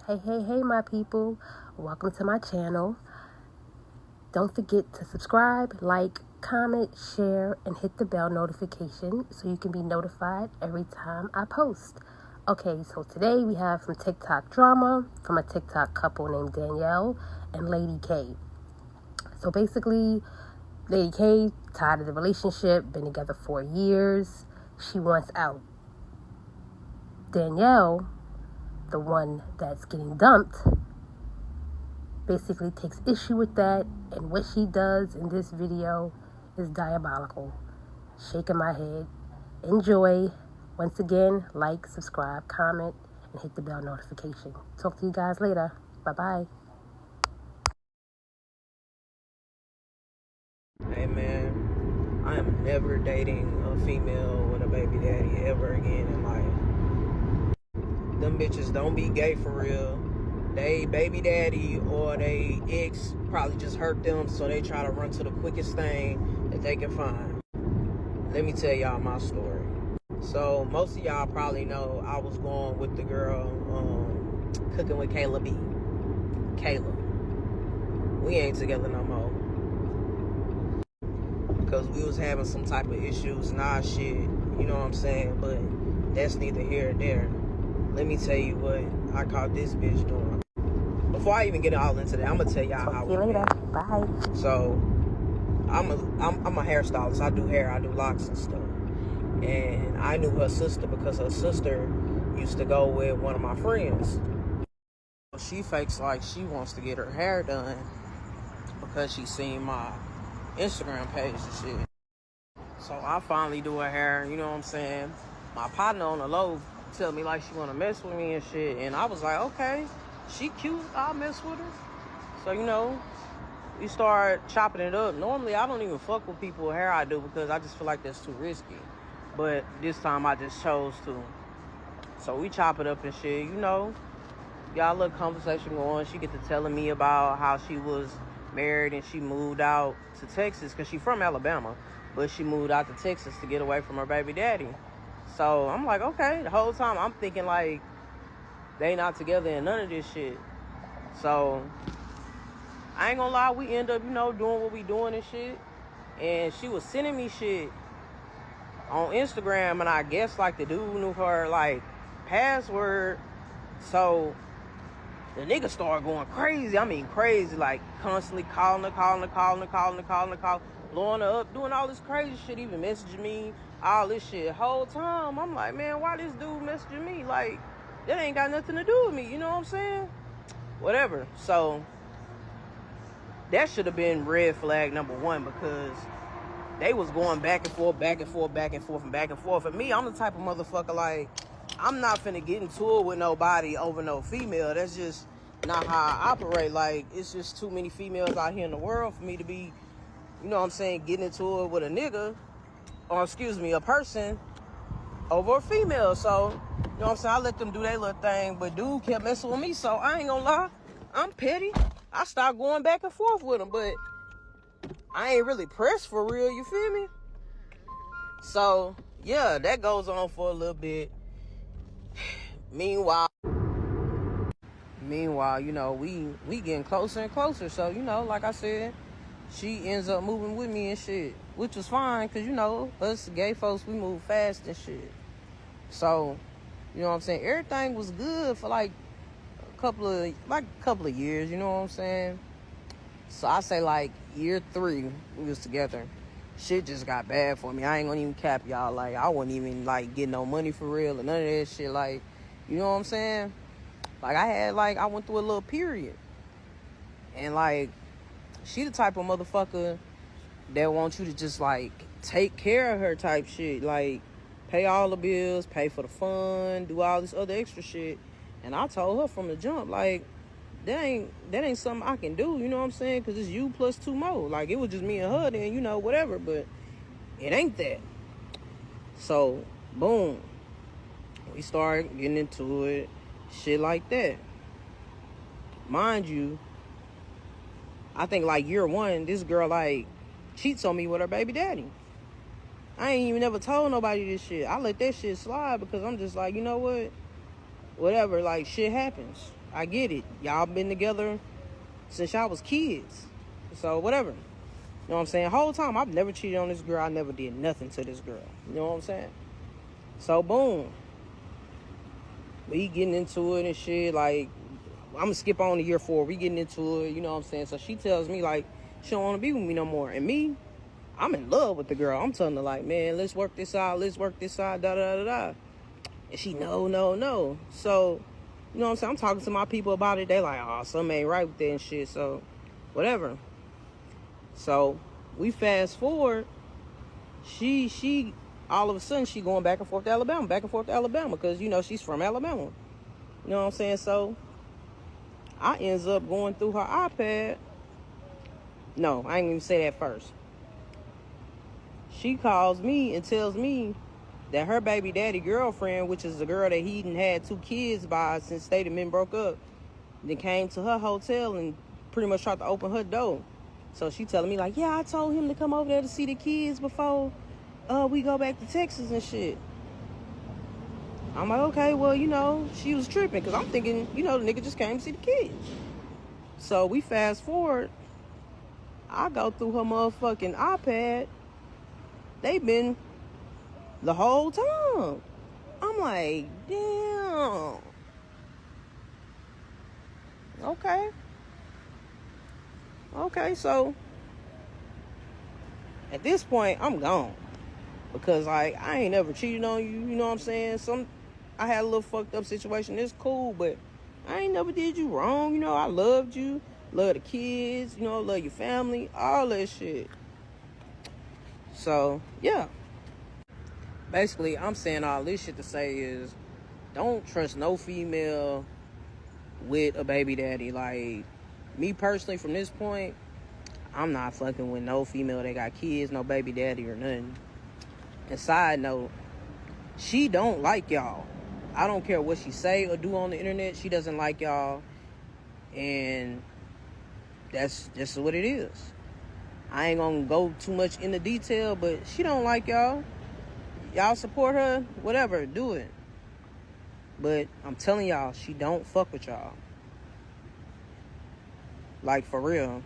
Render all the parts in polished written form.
Hey, my people. Welcome to my channel. Don't forget to subscribe, like, comment, share, and hit the bell notification so you can be notified every time I post. Okay, so today we have some TikTok drama from a TikTok couple named Danielle and Lady K. So basically, Lady K, tired of the relationship, been together 4 years. She wants out. Danielle, the one that's getting dumped, basically takes issue with that, and what she does in this video is diabolical. Shaking my head. Enjoy. Once again, like, subscribe, comment, and hit the bell notification. Talk to you guys later. Bye-bye. Hey man, I am never dating a female with a baby daddy ever again in life. Them bitches don't be gay for real. They baby daddy or they ex probably just hurt them, so they try to run to the quickest thing that they can find. Let me tell y'all my story. So most of y'all probably know I was going with the girl cooking with Kayla B. Kayla. We ain't together no more. Because we was having some type of issues, shit, you know what I'm saying? But that's neither here nor there. Let me tell you what I caught this bitch doing. Before I even get all into that, I'm gonna tell y'all how. See you later. Bye. So I'm a hairstylist. I do hair, I do locks and stuff. And I knew her sister because her sister used to go with one of my friends. She fakes like she wants to get her hair done because she seen my Instagram page and shit. So I finally do her hair, you know what I'm saying? My partner on the low tell me like she wanna mess with me and shit. And I was like, okay, she cute, I'll mess with her. So, you know, we start chopping it up. Normally I don't even fuck with people with hair I do because I just feel like that's too risky. But this time I just chose to. So we chop it up and shit, you know. Got a little conversation going. She get to telling me about how she was married and she moved out to Texas because she's from Alabama, but she moved out to Texas to get away from her baby daddy. So I'm like, okay. The whole time I'm thinking like they not together and none of this shit. So I ain't gonna lie, we end up, you know, doing what we doing and shit. And she was sending me shit on Instagram, and I guess like the dude knew her like password. So the nigga started going crazy. I mean crazy, like constantly calling her, blowing her up, doing all this crazy shit, even messaging me, all this shit. The whole time, I'm like, man, why this dude messaging me? Like, that ain't got nothing to do with me, you know what I'm saying? Whatever. So, that should have been red flag number one because they was going back and forth. And me, I'm the type of motherfucker, like, I'm not finna get into it with nobody over no female. That's just not how I operate. Like, it's just too many females out here in the world for me to be, you know what I'm saying, getting into it with a nigga, or excuse me, a person over a female. So, you know what I'm saying, I let them do their little thing, but dude kept messing with me, so I ain't gonna lie, I'm petty. I start going back and forth with him, but I ain't really pressed for real, you feel me? So, yeah, that goes on for a little bit. Meanwhile, you know, we getting closer and closer. So, you know, like I said, she ends up moving with me and shit, which was fine because, you know, us gay folks, we move fast and shit. So, you know what I'm saying? Everything was good for like a couple of years, you know what I'm saying? So I say like year 3, we was together. Shit just got bad for me. I ain't gonna even cap y'all. Like, I wasn't even like getting no money for real or none of that shit. Like, you know what I'm saying? Like, I went through a little period. And like, she the type of motherfucker that wants you to just like take care of her type shit. Like, pay all the bills, pay for the fun, do all this other extra shit. And I told her from the jump, like, that ain't something I can do, you know what I'm saying? Because it's you plus 2 more. Like, it was just me and her then, you know, whatever. But it ain't that. So, boom. We started getting into it. Shit like that. Mind you, I think like year 1, this girl like cheats on me with her baby daddy. I ain't even never told nobody this shit. I let that shit slide because I'm just like, you know what? whatever, like, shit happens. I get it. Y'all been together since y'all was kids. So, whatever. You know what I'm saying? Whole time, I've never cheated on this girl. I never did nothing to this girl. You know what I'm saying? So, boom. We getting into it and shit. Like, I'm going to skip on to year 4. We getting into it. You know what I'm saying? So, she tells me, like, she don't want to be with me no more. And me, I'm in love with the girl. I'm telling her, like, man, let's work this out. Let's work this out. Da-da-da-da. And she, no. So, you know what I'm saying? I'm talking to my people about it. They like, oh, something ain't right with that and shit. So, whatever. So, we fast forward. She, all of a sudden, she going back and forth to Alabama. Because, you know, she's from Alabama. You know what I'm saying? So, I ends up going through her iPad. No, I ain't even say that first. She calls me and tells me that her baby daddy girlfriend, which is the girl that he done had 2 kids by since they done been broke up, then came to her hotel and pretty much tried to open her door. So she telling me, like, yeah, I told him to come over there to see the kids before we go back to Texas and shit. I'm like, okay, well, you know, she was tripping because I'm thinking, you know, the nigga just came to see the kids. So we fast forward. I go through her motherfucking iPad. They been the whole time. I'm like, damn. Okay, so at this point, I'm gone. Because, like, I ain't never cheated on you, you know what I'm saying? I had a little fucked up situation. It's cool, but I ain't never did you wrong. You know, I loved you, love the kids, you know, love your family, all that shit. So, yeah. Basically, I'm saying all this shit to say is, don't trust no female with a baby daddy. Like, me personally, from this point, I'm not fucking with no female that got kids, no baby daddy or nothing. And side note, she don't like y'all. I don't care what she say or do on the internet. She doesn't like y'all. And that's just what it is. I ain't gonna go too much into detail, but she don't like y'all. Y'all support her, whatever, do it. But I'm telling y'all, she don't fuck with y'all. Like, for real.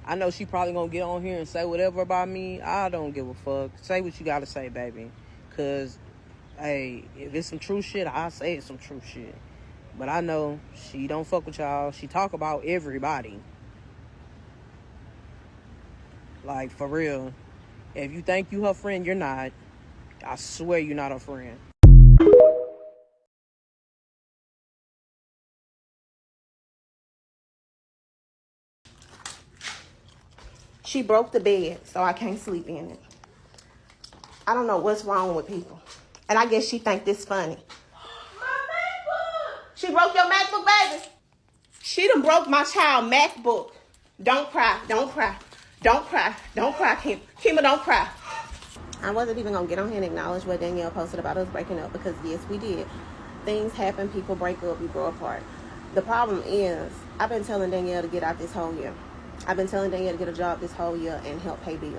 I know she probably gonna get on here and say whatever about me. I don't give a fuck. Say what you gotta say, baby. Cause, hey, if it's some true shit, I say it's some true shit. But I know she don't fuck with y'all. She talk about everybody. Like, for real. If you think you her friend, you're not. I swear you're not her friend. She broke the bed, so I can't sleep in it. I don't know what's wrong with people. And I guess she think this funny. My MacBook! She broke your MacBook, baby? She done broke my child MacBook. Don't cry, don't cry. Don't cry, don't cry, Kim. Kima, don't cry. I wasn't even going to get on here and acknowledge what Danielle posted about us breaking up because, yes, we did. Things happen, people break up, we grow apart. The problem is, I've been telling Danielle to get out this whole year. I've been telling Danielle to get a job this whole year and help pay bills.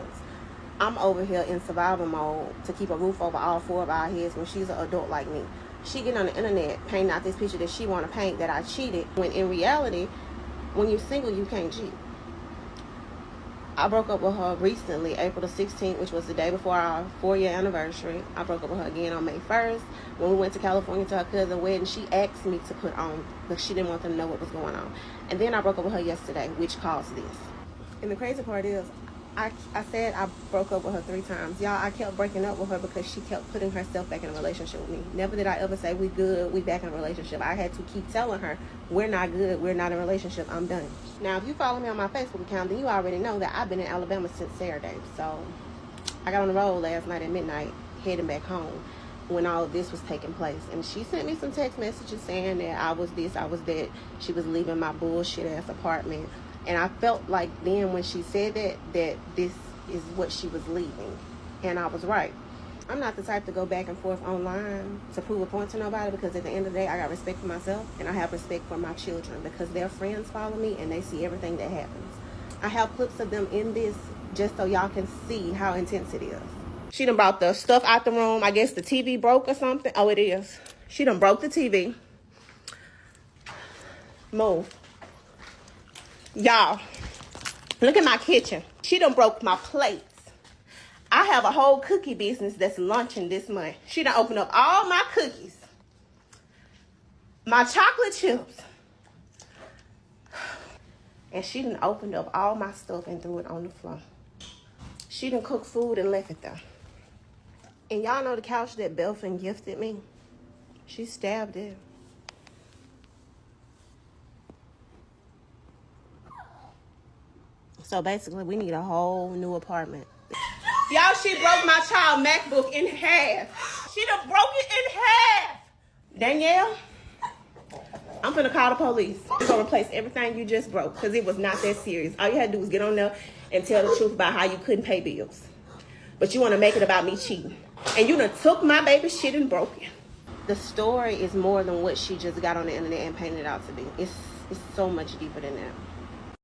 I'm over here in survival mode to keep a roof over all 4 of our heads when she's an adult like me. She getting on the internet painting out this picture that she want to paint that I cheated, when in reality, when you're single, you can't cheat. I broke up with her recently, April the 16th, which was the day before our 4-year anniversary. I broke up with her again on May 1st. When we went to California to her cousin's wedding, she asked me to put on, because she didn't want them to know what was going on. And then I broke up with her yesterday, which caused this. And the crazy part is, I said I broke up with her 3 times. Y'all, I kept breaking up with her because she kept putting herself back in a relationship with me. Never did I ever say, we good, we back in a relationship. I had to keep telling her, we're not good, we're not in a relationship, I'm done. Now, if you follow me on my Facebook account, then you already know that I've been in Alabama since Saturday. So, I got on the road last night at midnight, heading back home, when all of this was taking place. And she sent me some text messages saying that I was this, I was that. She was leaving my bullshit-ass apartment. And I felt like then when she said that this is what she was leaving. And I was right. I'm not the type to go back and forth online to prove a point to nobody, because at the end of the day, I got respect for myself and I have respect for my children because their friends follow me and they see everything that happens. I have clips of them in this just so y'all can see how intense it is. She done brought the stuff out the room. I guess the TV broke or something. Oh, it is. She done broke the TV. Move. Y'all, look at my kitchen. She done broke my plates. I have a whole cookie business that's launching this month. She done opened up all my cookies. My chocolate chips. And she done opened up all my stuff and threw it on the floor. She done cooked food and left it there. And y'all know the couch that Belfin gifted me? She stabbed it. So basically, we need a whole new apartment. Y'all, she broke my child MacBook in half. She done broke it in half. Danielle, I'm finna call the police. We're gonna replace everything you just broke because it was not that serious. All you had to do was get on there and tell the truth about how you couldn't pay bills. But you wanna make it about me cheating. And you done took my baby shit and broke it. The story is more than what she just got on the internet and painted it out to be. It's so much deeper than that.